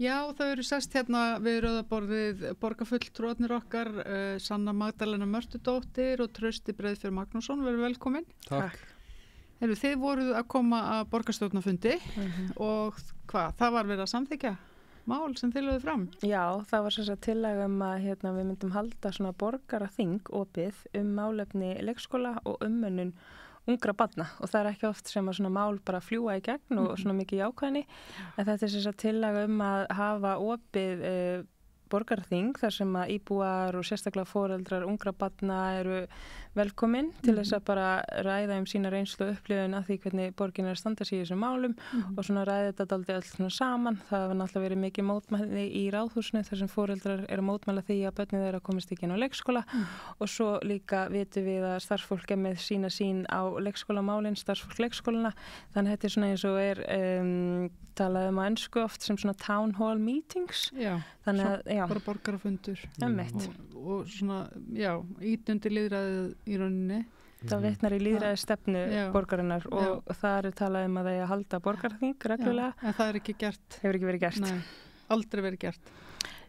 Já, þau eru sest hérna við rauðaborðið borgarfulltrúarnir okkar, Sanna Magdalena Mörtudóttir og Trausti Breiðfjörð Magnússon, verið velkomin. Takk. Heyrðu, þið voruð að koma að borgarstjórnarfundi og hvað, það var verið að samþykkja mál sem þið lögðu fram? Já, það var sem sagt tillaga að við myndum halda svona borgaraþing opið málefni leikskóla og mönnun ungra barna og það er ekki oft sem að svona mál bara fljúa í gegn og svona mikið jákvæðni en þetta er sem sagt tillaga að hafa opið borgarþing þar sem að íbúar og sérstaklega foreldrar ungra barna eru velkomin til þess að bara ræða sína reynslu og upplifun af því hvernig borgin er að standa sig í þessum málum og svona ræða þetta dálítið öll svona saman. Það hefur náttúrulega verið mikið mótmæli í ráðhúsinu þar sem foreldrar eru að mótmæla því að börnin þeirra komist ekki inn á leikskóla og svo líka vitum við að starfsfólk er með sína sín á leikskólamálin, starfsfólk leikskólana, þannig þetta er svona eins og talað á ensku oft sem svona town hall meetings. Já, þannig að bara borgarafundur og svona, ítundi lýðræðið í rauninni. Það vitnar í lýðræðisstefnu borgarinnar og það er talað að það er að halda borgarþing reglulega. En það er ekki gert. Hefur ekki verið gert. Nei, aldrei verið gert.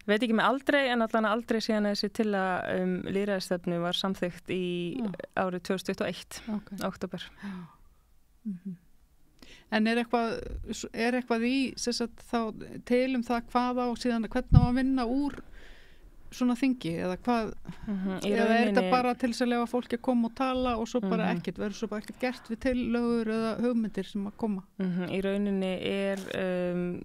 Veit ekki með aldrei, en allan aldrei síðan þessi tillaga lýðræðisstefnu var samþykkt í árið 2021, október. En er eitthvað í þá til það hvað á síðan hvernig á að vinna úr svona þingi eða hvað eða er þetta bara til þess að lefa fólki að koma og tala og svo bara ekkert, verður svo bara ekkert gert við tillögur eða hugmyndir sem að koma? Í rauninni er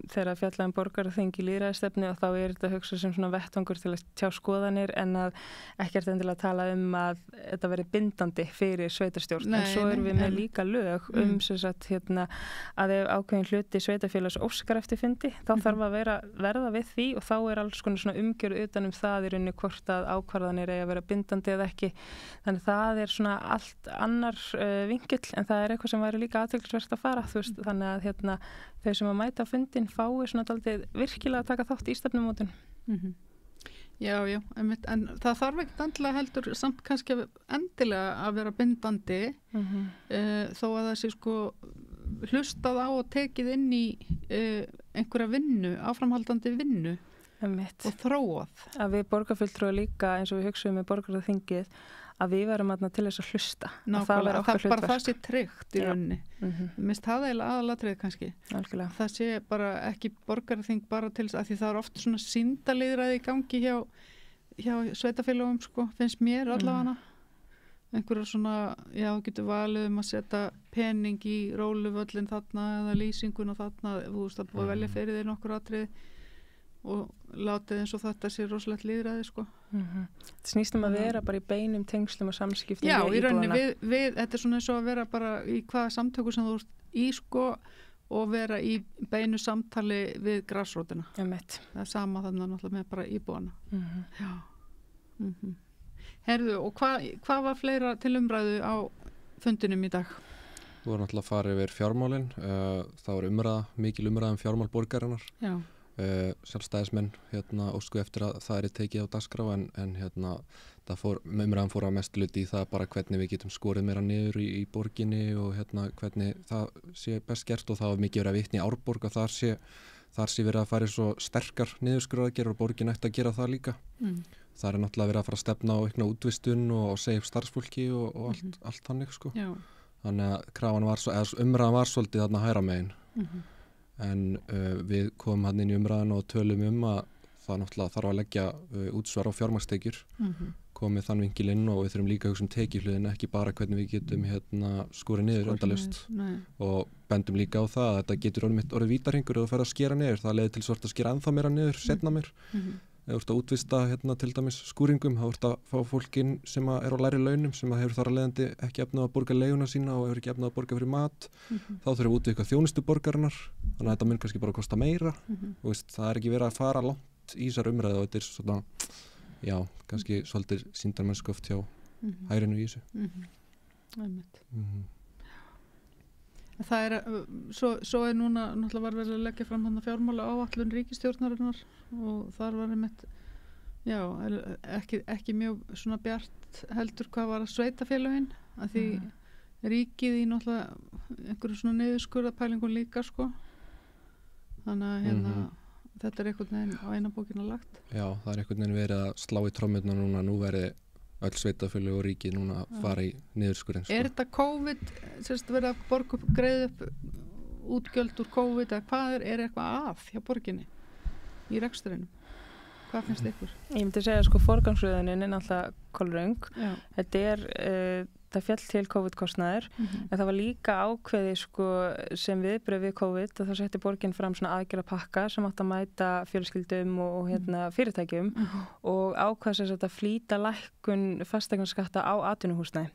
þegar fjallaðum borgarþing í lýðræðisstefnu og þá er þetta hugsað sem svona vettvangur til að tjá skoðanir en að ekkert endilega tala að þetta veri bindandi fyrir sveitarstjórn. En svo erum við með líka lög sem sagt að ef ákveðin hluti sveitarfélags óskar eftir fundi þá þarf að verða við því og þá er alls konar svona umgjörð utan það í rauninni hvort að ákvarðanir eigi að vera bindandi eða ekki. Þannig það er svona allt annar vinkill en það er eitthvað sem væri líka athyglisvert að fara. Þannig að þau sem að mæta á fundin fái svona dálítið virkilega að taka þátt í stefnumótun. Já, en það þarf ekkert endilega heldur samt kannski endilega að vera bindandi þó að það sé sko hlustað á og tekið inn í einhverja vinnu, áframhaldandi vinnu. Og þróað. Að við borgarfulltrúar líka eins og við hugsaum með borgarþingið að við verum til þess að hlusta. Nákvæmlega, það bara það sé tryggt í rauninni. Mist það eiginlega aðalatrið kannski. Algjörlega. Það sé bara ekki borgarþing bara til þess að því það er oft svona sýndalýðræði í gangi hjá sveitafélögum sko, finnst mér allavega. Einhverjar svona, getur valið að setja pening í róluvöllin þarna eða lýsinguna þarna, þú veist að búið að velja fyrir þeir nokkur atriði og látið eins og þetta sé rosalegt lýðræði sko. Það snýst að vera bara í beinum tengslum og samskiptum við íbúana. Já, í rauninni þetta er svona eins og að vera bara í hvaða samtöku sem þú ert í sko og vera í beinu samtali við grasrótina. Það er sama þannig náttúrulega með bara íbúana. Herðu, og hvað var fleira til umræðu á fundinum í dag? Þú voru náttúrulega að fara yfir fjármálin, það var mikil umræða fjármál borgarinnar. Já. Sjálfstæðismenn ósku eftir að það er tekið á dagskrá en umræðan fór að mestu hluti í það bara hvernig við getum skorið meira niður í borginni og hvernig það sé best gert og það var mikið verið að vitni í Árborg og þar sé verið að fara svo sterkar niðurskurðaðgerðir og borgin ætti að gera það líka. Það er náttúrulega verið að fara að stefna á aukna útvistun og segja upp starfsfólki og allt þannig sko. Þannig að umræðan var svolítið þarna hægra megin. En við komum hann inn í umræðan og tölum að það náttúrulega þarf að leggja útsvar á fjármagnstekjur, komið þann vinkil inn og við þurfum líka að hugsa tekjuhliðina, ekki bara hvernig við getum skorið niður endalaust og bendum líka á það að þetta getur orðið vítarhingur og þú fer að skera niður, það leiðir til svort að skera ennþá meira niður, seinna meir. Ef þú ert að útvista til dæmis skúringum, þá ert að fá fólkin sem er á lægri launum, sem hefur þar að leiðandi ekki efnað að borga leiguna sína og hefur ekki efnað að borga fyrir mat. Þá þurfum við útvika þjónustu borgarinnar, þannig að þetta mun kannski bara kosta meira. Og það er ekki verið að fara langt í þessar umræðu og þetta er svona, kannski svolítið sýndarmennsku oft hjá hægrinu í þessu. Það er, svo er núna náttúrulega var verið að leggja fram hann að fjármála áætlun ríkisstjórnarinnar og þar var ekki mjög svona bjart heldur hvað var að sveitafélögin að því ríkið í náttúrulega einhverju svona niðurskurðapælingum líka sko. Þannig að þetta er einhvern veginn á eina bókina lagt. Já, það er einhvern veginn verið að slá í trommurnar núna, nú verði öll sveitafélög og ríki núna að fara í niðurskurðin. Er þetta COVID, verið að borga upp, greiða upp útgjöld úr COVID, eða hvað er eitthvað að hjá borginni í rekstrinum? Hvað finnst ykkur? Ég myndi segja sko forgangsröðunin er náttúrulega kolröng. Þetta það fjall til COVID-kostnaður, en það var líka ákveði sko sem viðbrögð við COVID og þá setti borgin fram svona aðgerðapakka sem átti að mæta fjölskyldum og fyrirtækjum og ákvað þess að flýta lækkun fasteignaskatta á atvinnuhúsnæði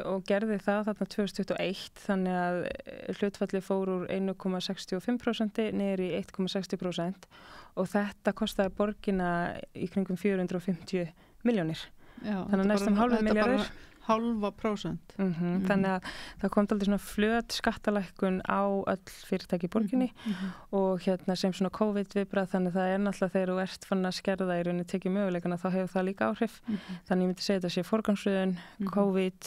og gerði það þarna 2021 þannig að hlutfalli fór úr 1,65% niður í 1,60% og þetta kostaði borgina í kringum 450 milljónir. Þannig að næstum hálfa milljarður. 0,5%. Þannig að það kom aldrei svona flöt skattalækkun á öll fyrirtæki í borginni og sem svona COVID-viðbragð, þannig að það er náttúrulega þegar þú ert fann að skerða í rauninni tekið möguleikana þá hefur það líka áhrif. Þannig ég myndi segja þetta sé forgangsröðun, COVID,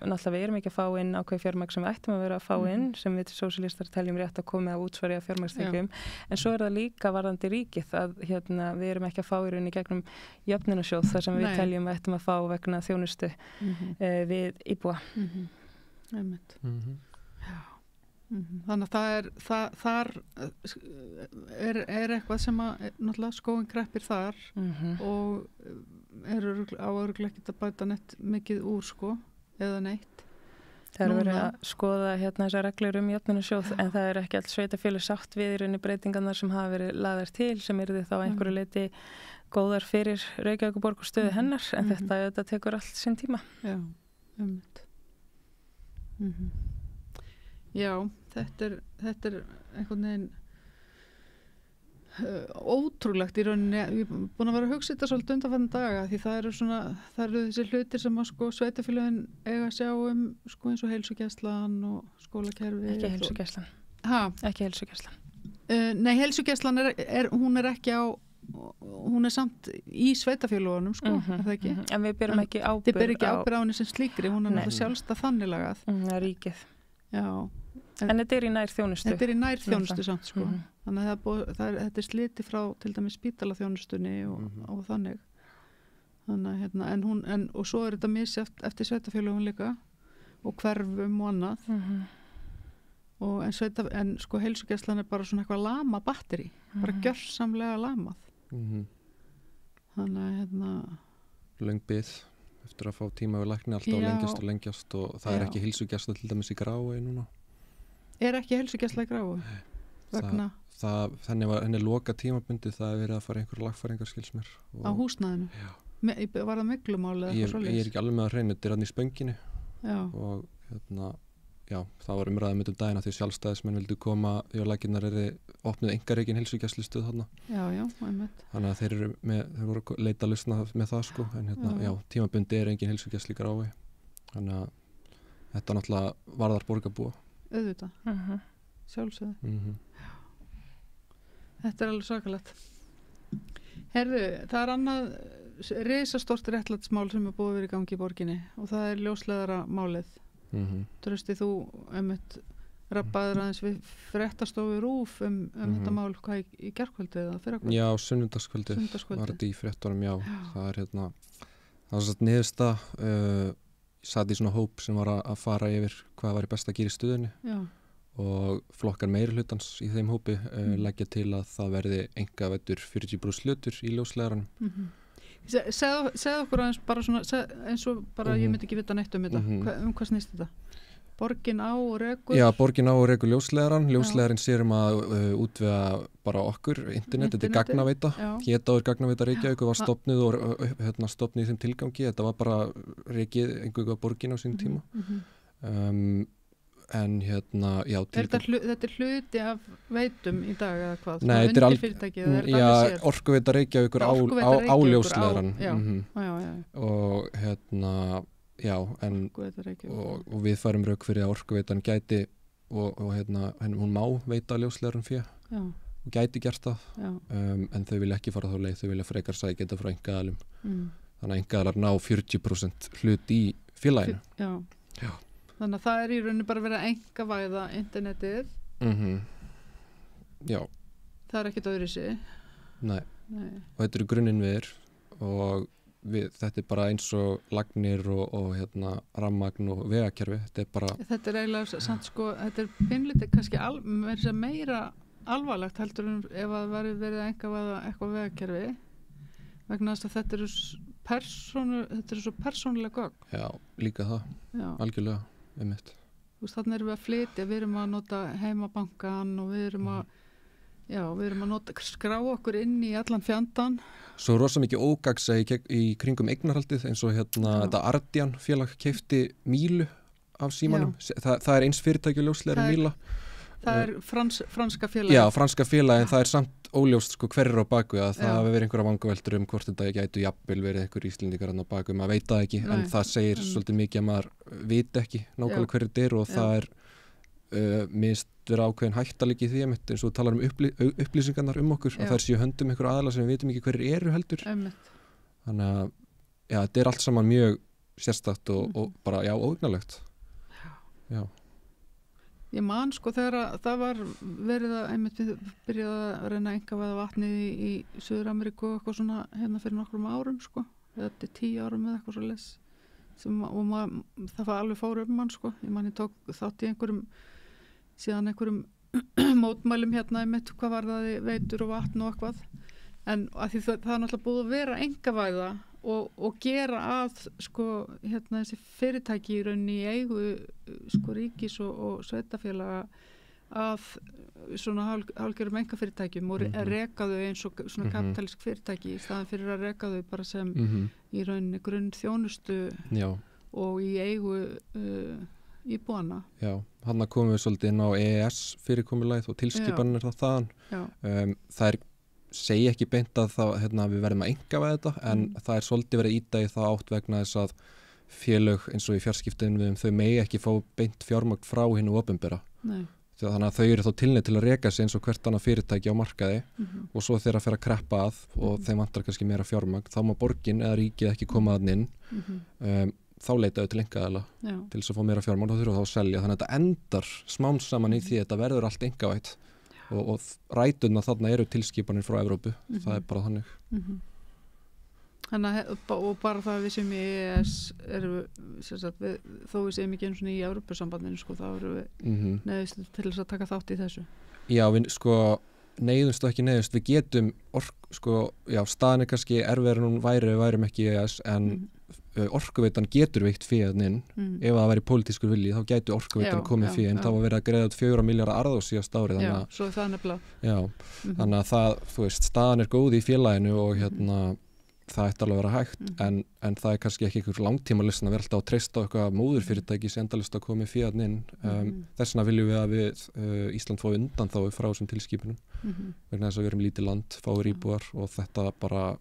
náttúrulega við erum ekki að fá inn ákveð fjármagn sem við ættum að vera að fá inn sem við sósíalistar teljum rétt að koma að útsvari af fjármagnstekjum, en svo er það líka varðandi ríkið að við erum ekki að fá í rauninni gegnum jöfnunarsjóð þar sem við teljum að ættum að fá vegna þjónustu við íbúa. Þannig að þar er eitthvað sem að náttúrulega skóin kreppir þar og eru á örugglega ekkert að bæta neitt mikið úr sko, eða neitt. Það er verið að skoða þessar reglur jöfnunarsjóð en það er ekki alls sveitafélög sátt við í rauninni breytingarnar sem hafa verið lagðar til sem eru þá einhverju leyti góðar fyrir Reykjavíkurborg og stöðu hennar en þetta tekur allt sinn tíma. Já, Já, þetta er einhvern veginn ótrúlegt í rauninni. Ég er búin að vera að hugsa þetta svolítið undanfarna daga því það eru þessi hlutir sem að sko sveitafélögin eiga að sjá sko eins og heilsugæslan og skólakerfi. Ekki heilsugæslan. Ekki heilsugæslan. Nei, heilsugæslan hún er ekki á hún er samt í sveitafélögunum sko, er það ekki? En við berum ekki ábyrgð. Þið ber ekki ábyrgð á henni sem slíkri, hún er náttúrulega sjálfstæð þannig lagað. Það er ríkið. Já. En þetta er í nær þjónustu. Þetta er í nær þjónustu samt sko. Þannig að þetta er sliti frá til dæmis spítalaþjónustunni og þannig. Þannig að og svo er þetta misjafnt eftir sveitafélögum líka og hverfum og annað. En sko heilsugæslan er bara svona eitthvað lama batteri, bara gjörsamlega lamað. Þannig að löng bið eftir að fá tíma við lækni alltaf lengjast og það er ekki heilsugæsla til dæmis í Grái núna. Er ekki heilsugæsla í Grái? Vegna? Henni loka tímabundið, það er verið að fara einhverja lagfæringar skils mér. Á húsnæðinu? Já. Var það Myglumál eða eitthvað svoleiðis? Ég er ekki alveg með að hreina, þetta er hann í Spönginni og já, það var umræðum daginn að því sjálfstæðismenn vildu koma því að laginnar opnuð einkareikin heilsugæslustöð þarna. Já, einmitt. Þannig að þeir voru að leita að lausna með það sko, en tímabundi er engin heilsugæsla í Grái. Þannig að þetta náttúrulega varðar borgarbúa. Auðvitað. Sjálfsögðu. Þetta er alveg svakalegt. Herðu, það er annað risastórt réttlætismál sem er búið að vera í gangi í borginni og það er ljósleiðara málið. Trausti, þú rabbaður aðeins við fréttastofu RÚV þetta mál hvað í gærkvöldi eða fyrrakvöldi? Já, sunnudagskvöldi var þetta í fréttunum, já. Það er það var satt niðursta ég sat í svona hóp sem var að fara yfir hvað var best að gera í stöðunni og flokkar meirihlutans í þeim hópi leggja til að það verði einkavæddur 40% hlutur í ljósleiðaranum. Segðu okkur aðeins bara svona eins og bara ég myndi ekki vita neitt þetta hvað snýst þetta? Borgin á og rekur? Já, borgin á og rekur ljósleiðaran sér að útvega bara okkur internet, þetta er gagnaveita Hétaður gagnaveita Reykjavíkur var stofnuð og stofnuð í þeim tilgangi, þetta var bara rekið einhverju af borgin á sín tíma en já Þetta er hluti af veitum í dag eða hvað? Nei, þetta er Orkuveita Reykjavíkur á ljósleiðaran og og við færum rauk fyrir að Orkuveitan gæti og hún má veita ljósleiðaran fé og gæti gert það en þau vilja ekki fara þá leið, þau vilja frekar sækja þetta frá einkaaðilum þannig að einkaaðilar ná 40% hlut í félaginu. Já. Þannig að það er í rauninni bara verið að einkavæða internetið. Já. Það er ekkert öðru sig. Nei. Og þetta eru grunninnviðir og þetta er bara eins og lagnir og rammagn og vegakerfi. Þetta er eiginlega samt sko, þetta er pinlítið kannski meira alvarlegt heldur en ef það væri verið eitthvað vegakerfi vegna þess að þetta eru svo persónulega gögn. Já, líka það. Já. Algjörlega, einmitt. Þannig erum við að flytja, við erum að nota heimabankan og við erum að skrá okkur inn í allan fjandann. Svo rosa mikið ógagnsæi í kringum eignarhaldið eins og þetta Ardian félag keypti Mílu af símanum. Það er eins fyrirtæki ljóslega Míla. Það er franska félag. Já, franska félag en það er samt óljóst sko hverjir á baku að það hafi verið einhverja vangaveltur hvort þetta gætu jafnvel verið einhver Íslendingar á baku, maður veit það ekki en það segir svolítið mikið að maður veit ekki nákvæmlega hverjir þetta er og það er minnst vera ákveðin hættalegi í því eins og talar upplýsingarnar okkur að það séu höndum einhverja aðala sem við veitum ekki hverjir eru heldur. Þannig að þetta er allt saman mjög sérstakt og bara óhugnalegt. Já. Ég man sko þegar það var verið að einmitt við byrjaði að reyna að einkavæða vatnið í Suður-Ameríku og eitthvað svona fyrir nokkrum árum sko, eða 10 árum eða eitthvað svo les og það var alveg fór mann sko, ég tók þátt í einhverjum mótmælum einmitt, hvað var það veitur og vatn og eitthvað, en að því það er náttúrulega búið að vera einkavæða og gera að sko þessi fyrirtæki í rauninni í eigu sko ríkis og sveitafélaga að svona hálfgerðum einkafyrirtækjum og reka þau eins og svona kapitalísk fyrirtæki í staðan fyrir að reka þau bara sem í rauninni grunnþjónustu og í eigu íbúana. Já, þarna komum við svolítið inn á EES fyrirkomulagið og tilskipanir þaðan. Það er segi ekki beint að við verðum að einkavæða þetta en það er svolítið verið íta í það átt vegna þess að félög eins og í fjarskiptinu þau megi ekki fá beint fjármagn frá hinu opinbera. Þannig að þau eru þá tilneydd til að reka sig eins og hvert annað fyrirtæki á markaði og svo þegar það fer að kreppa að og þeim vantar kannski meira fjármagn þá má borgin eða ríkið ekki koma þarna inn þá leita þau til einkaaðila til þess að fá meira fjármagn og þá þurfa þá að selja þannig að þetta endar smám saman í því að þetta verður allt einkavætt og ræturna þarna eru tilskipanir frá Evrópu, það er bara þannig. Þannig og bara það við sem í EES þó við segjum ekki eins og í Evrópusambandinu sko, þá erum við neyðust til þess að taka þátt í þessu. Já, við sko neyðumst og ekki neyðumst, við getum staðan er kannski erfiðar en hún værum ekki í EES en orkuveitan getur veitt féðan inn ef það væri pólitískur vilji þá gæti orkuveitan komið féð en það var verið að greiða 4 milljarða arð á síðast ári þannig að það, staðan er góð í félaginu og það ætti alveg að vera hægt en það er kannski ekki einhver langtíma listan að vera alltaf að treysta okkar móðurfyrirtæki sem endalist að komið féðan inn þess vegna viljum við að við Ísland fái undan þá frá þessum tilskipunum vegna þess að við erum lítið land, fáir íbúar og þetta bara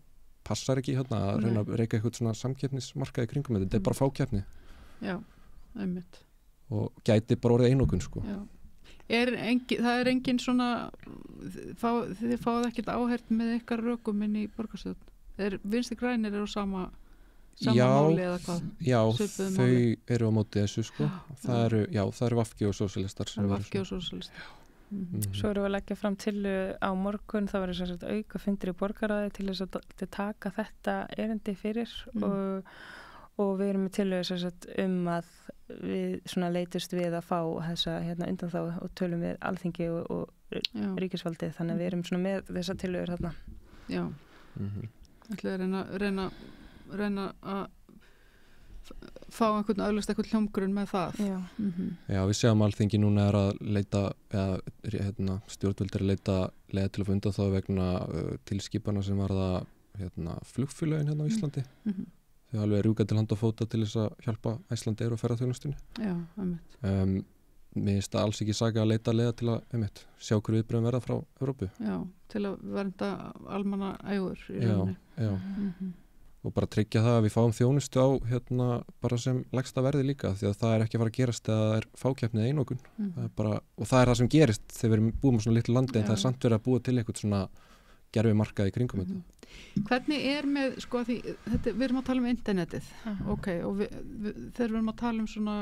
passar ekki að reyna að reyka eitthvað svona samkeppnismarkaði kringum þetta er bara fákeppni. Já, einmitt. Og gæti bara orðið einokun sko. Já. Það er engin svona þið fáið ekkert áhert með ykkar rökum inn í borgarstjórn. Vinstri grænir eru á sama máli eða hvað? Já, þau eru á móti þessu sko. Það eru VFG og sósíalistar. Það eru VFG og sósíalistar. Svo erum við að leggja fram til á morgun, það verður sem sagt auka fundir í borgarráði til þess að taka þetta erindi fyrir og við erum með tillögu sem sagt að við svona leitust við að fá þessa undanþágu og tölum við Alþingi og ríkisvaldið þannig að við erum svona með þessa tillögur þarna. Já, ætlaði að reyna að fá einhvern auðlust eitthvað hljómgrunn með það. Já, við séum Alþingi núna er að leita stjórnvöld er að leita leið til að funda þá vegna tilskipana sem varða flugfélögin á Íslandi. Þau alveg rjúka til hand og fóta til þess að hjálpa Icelandair og ferðaþjónustunni. Já, einmitt. Mér finnst það alls ekki saga að leita leiða til að sjá hverju viðbröðum verða frá Evrópu. Já, til að vernda almanna ægur í rauninni. Já. Og bara tryggja það að við fáum þjónustu á bara sem lægsta verði líka því að það er ekki að fara að gerast eða það er fákeppnið einokun og það er það sem gerist þegar við erum búin á svona litlu landi en það er samt verið að búa til eitthvað svona gerfi markað í kringum þetta. Hvernig er með sko því við erum að tala um internetið og þegar við erum að tala um svona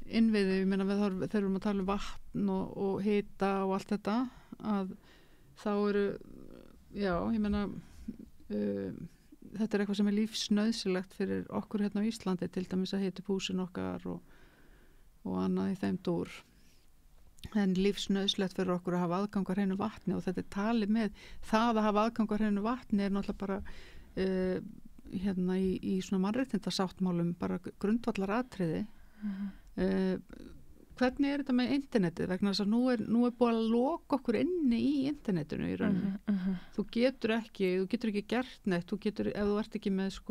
innviði, ég meina þegar við erum að tala um vatn og hita og allt þetta að þá eru, já, ég meina þetta eitthvað sem lífsnauðsilegt fyrir okkur hérna á Íslandi, til dæmis að hita upp húsin okkar og annað í þeim dúr. En lífsnauðsilegt fyrir okkur að hafa aðgang að hreinu vatni, og þetta talið með það að hafa aðgang að hreinu vatni náttúrulega bara hérna í svona mannréttindasáttmálum bara grundvallar atriði. Hvernig þetta með internetið, vegna þess að nú er búið að loka okkur inni í internetinu í rauninni. Þú getur ekki gert neitt, ef þú ert ekki með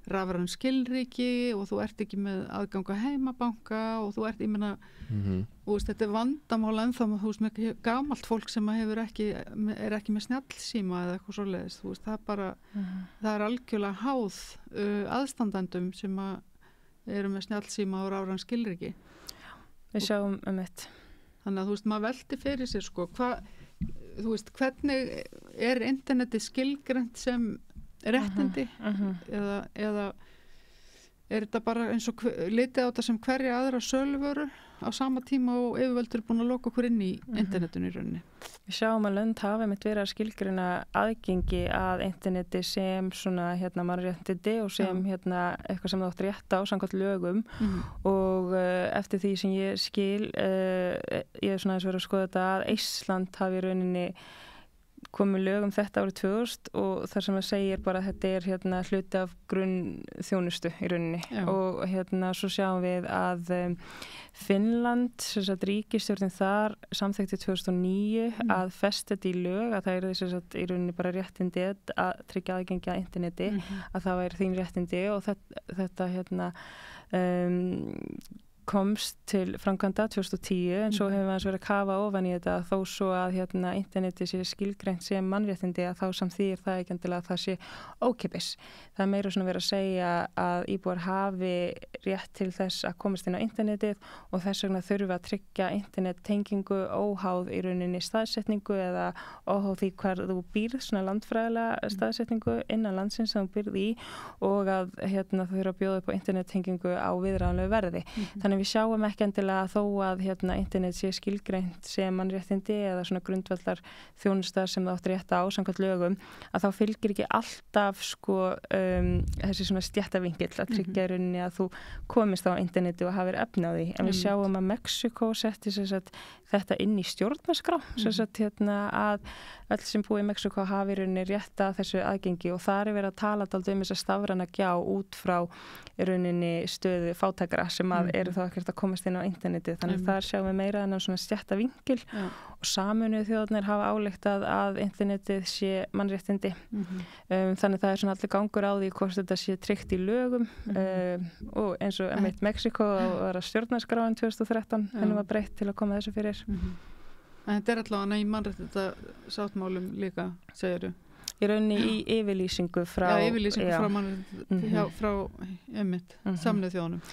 rafræn skilríki og þú ert ekki með aðgang að heimabanka og þú ert, ég meina, þetta er vandamál ennþá, þú veist, með gamalt fólk sem er ekki með snjallsíma eða eitthvað svoleiðis, þú veist, það er algjörlega háð aðstandandum sem eru með snjallsíma og rafræn skilríki. Við sjáum eitt. Þannig að þú veist, maður velti fyrir sér þú veist, hvernig er internetið skilgreint sem réttindi eða er þetta bara eins og litið á þetta sem hverja aðra söluvöru á sama tíma og yfirvöldur búin að loka okkur inn í internetinu í rauninni. Við sjáum að lönd hafa einmitt verið að skilgreina aðgengi að interneti sem svona mannréttindi og sem eitthvað sem það átt rétt á samkvæmt lögum og eftir því sem ég skil ég er svona aðeins verið að skoða þetta að Ísland hafi í rauninni komið lögum þetta árið 2000 og þar sem það segir bara að þetta er hluti af grunnþjónustu í rauninni. Já. Og svo sjáum við að Finnland, sem sagt ríkisstjórnin þar samþykkti 2009 að festa þetta í lög, að það er sem sagt í rauninni bara réttindi að tryggja aðgengi að interneti, að það væri þín réttindi og þetta komst til framkvæmda 2010 en svo hefur við verið að kafa ofan í þetta þó svo að interneti sé skilgreint sem mannréttindi að þá samþýðir það ekki endilega að það sé ókeypis. Það er meira svona verið að segja að íbúar hafi rétt til þess að komast inn á internetið og þess vegna þurfi að tryggja internettengingu óháð í rauninni staðsetningu eða óháð því hvar þú býrð, svona landfræðilega staðsetningu innan landsins sem þú býrð í og að það þurfi að bjóða upp á internettengingu á viðráðanlegu verði. Þannig við sjáum ekki endilega þó að internet sé skilgreint sem mannréttindi eða svona grundvallar þjónustar sem það átt rétt á samkvæmt lögum að þá fylgir ekki alltaf þessi svona stjættavingill að tryggja í rauninni að þú komist á interneti og hafir efni á því. En við sjáum að Mexíkó setti þetta inn í stjórnarskrá að öll sem búið í Mexíkó hafi í rauninni rétt að þessu aðgengi og þar er verið að tala dálítið þess að stafræna gjá út frá í rauninni stöðu fátækra sem að eru þá ekkert að komast inn á internetið. Þannig þar sjáum við meira en svona stjættavingil og Sameinuðu þjóðirnar hafa ályktað að internetið sé mannréttindi. Þannig það er svona allir gangur á því hvort þetta sé tryggt í lögum og eins og einmitt Mexíkó var að stjórnarskráin 2013 henni var breytt til að koma þessu fyrir. En þetta er allavega í mannréttindasáttmálum líka, segirðu? Í rauninni í yfirlýsingu frá Sameinuðu þjóðunum.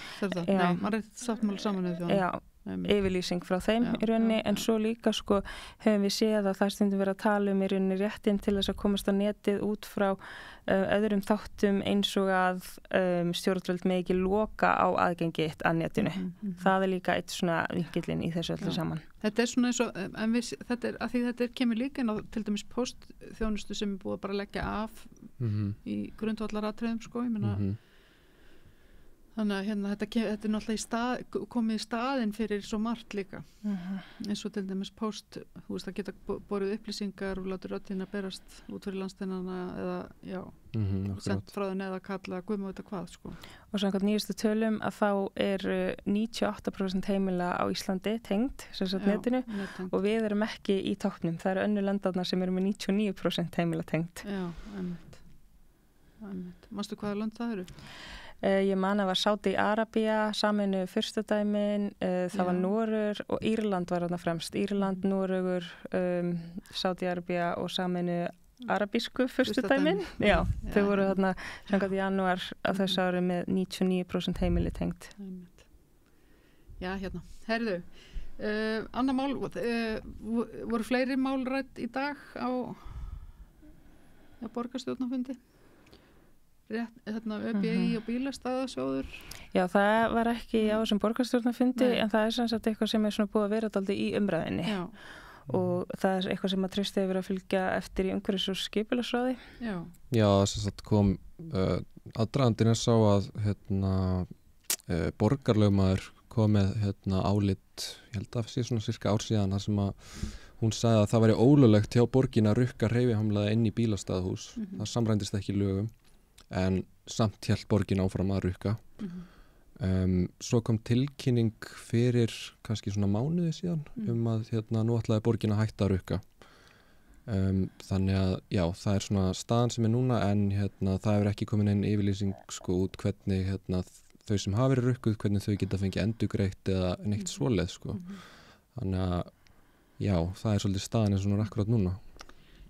Nei, mannréttindasáttmál Sameinuðu þjóðunum. Já, yfirlýsing frá þeim í rauninni en svo líka höfum við séð að það stundum verið að tala í rauninni réttin til þess að komast á netið út frá öðrum þáttum eins og að stjórnvöld með ekki loka á aðgengi að netinu. Það er líka eitt svona vinkillinn í þessu öllu saman. Þetta er svona eins og þetta kemur líka inn á til dæmis póstþjónustu sem er búið að bara leggja af í grundvallaratriðum ég meina þannig að þetta er náttúrulega komið í staðinn fyrir svo margt líka eins og til dæmis póst þú veist að geta borið upplýsingar og láta röddina berast út fyrir landsteinana eða sent frá þeim eða kalla guðma þetta hvað Og samkvæmt nýjustu tölum að þá er 98% heimila á Íslandi tengd netinu og við erum ekki í toppnum. Það eru önnur landárnar sem eru með 99% heimila tengd. Já, einmitt. Manstu hvaða lönd það eru? Ég man að var Sádi-Arabía, Sameinuðu furstadæmin, það var Noregur og Írland var þarna fremst. Írland, Noregur, Sádi-Arabía og Sameinuðu arabísku furstadæmin. Já, þau voru þarna samkvæmt í janúar af þessu ári með 99% heimili tengt. Já, Herðu, annað mál, voru fleiri mál rædd í dag á borgarstjórnarfundi? ÖBI og bílastæðasjóður? Já, það var ekki á þessum borgarstjórnarfundi en það er sem sagt eitthvað sem er svona búið að vera dálítið í umræðinni. Já. og það er eitthvað sem að Trausti hefur verið að fylgja eftir í umhverfis- og skipulagsráði. Já, þess að kom aðdragandinn er sá að borgarlögmaður kom með álit, ég held að sé svona cirka ár síðan, þar sem að hún sagði að það væri ólöglegt hjá borgin að rukka hreyfihamlaða inn í bílastæðahús. Það samræmdist ekki lögum, en samt hélt borgin áfram að rukka. Svo kom tilkynning fyrir kannski svona mánuði síðan að nú ætlaði borgin að hætta að rukka. Þannig að já, það er svona staðan sem er núna, en það hefur ekki komin einn yfirlýsing sko út hvernig þau sem hafa verið rukkuð, hvernig þau geta fengið endurgreitt eða neitt svoleið sko. Þannig að já, það er svolítið staðan eins og hún akkurat núna.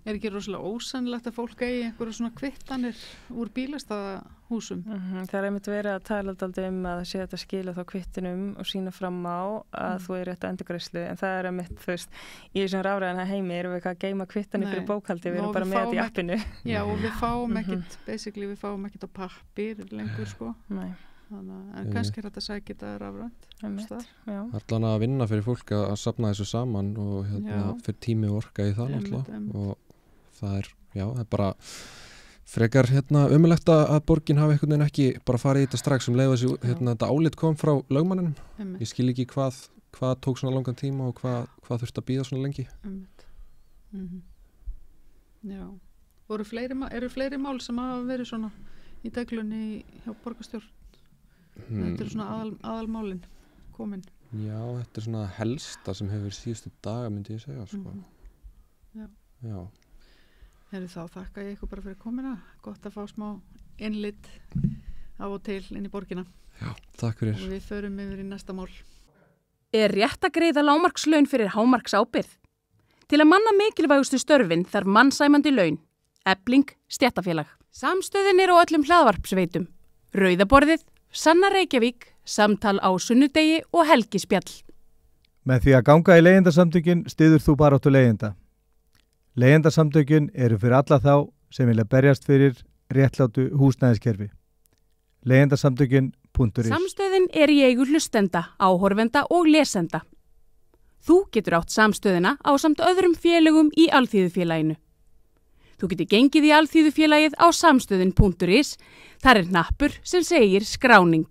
Er ekki rosalega ósannilegt að fólk eigi einhverja svona kvittanir úr bílastæðahúsum? Það er einmitt verið að tala alltaf að sé þetta skila þá kvittunum og sína fram á að þú er rétt að endurgreiðslu, en það er einmitt, þú veist, í þessum rafræðina heimi erum við ekki að geyma kvittanir fyrir bókhaldi, við erum bara með þetta í appinu. Já, og við fáum ekkit, basically við fáum ekkit á pappír lengur sko. Nei. En kannski er þetta sækja þetta rafrænt. Allan að vinna fyrir fólk að safna þessu saman og fyrir tími og orka í það náttúrulega, og það er bara frekar ömurlegt að borgin hafi einhvern veginn ekki bara farið í þetta strax leið þessi þetta álit kom frá lögmanninum. Ég skil ekki hvað tók svona langan tíma og hvað þurfti að bíða svona lengi. Já. Eru fleiri mál sem hafa verið svona í deglunni hjá borgarstjórn? Þetta er svona aðalmálin komin. Já, þetta er svona helsta sem hefur síðustu daga, myndi ég segja sko. Já. Þá þakka ég ykkur bara fyrir komina. Gott að fá smá innlit á og til inn í borgina. Já, takk fyrir. Og við förum yfir í næsta mál. Er rétt að greiða lágmarkslaun fyrir hámarksábyrgð? Til að manna mikilvægustu störfin þarf mannsæmandi laun. Efling, stéttarfélag. Samstöðin er á öllum hlaðvarpsveitum. Rauðaborðið, Sanna Reykjavík, Samtal á sunnudegi og Helgispjall. Með því að ganga í leigjendasamtökin styður þú baráttu leigjenda. Leigjendasamtökin eru fyrir alla þá sem vilja berjast fyrir réttlátu húsnæðiskerfi. Leigjendasamtökin.is. Samstöðin er í eigu hlustenda, áhorfenda og lesenda. Þú getur átt samstöðina ásamt öðrum félögum í Alþýðufélaginu. Þú getur gengið í Alþýðufélagið á samstöðin.is. Þar er hnappur sem segir skráning.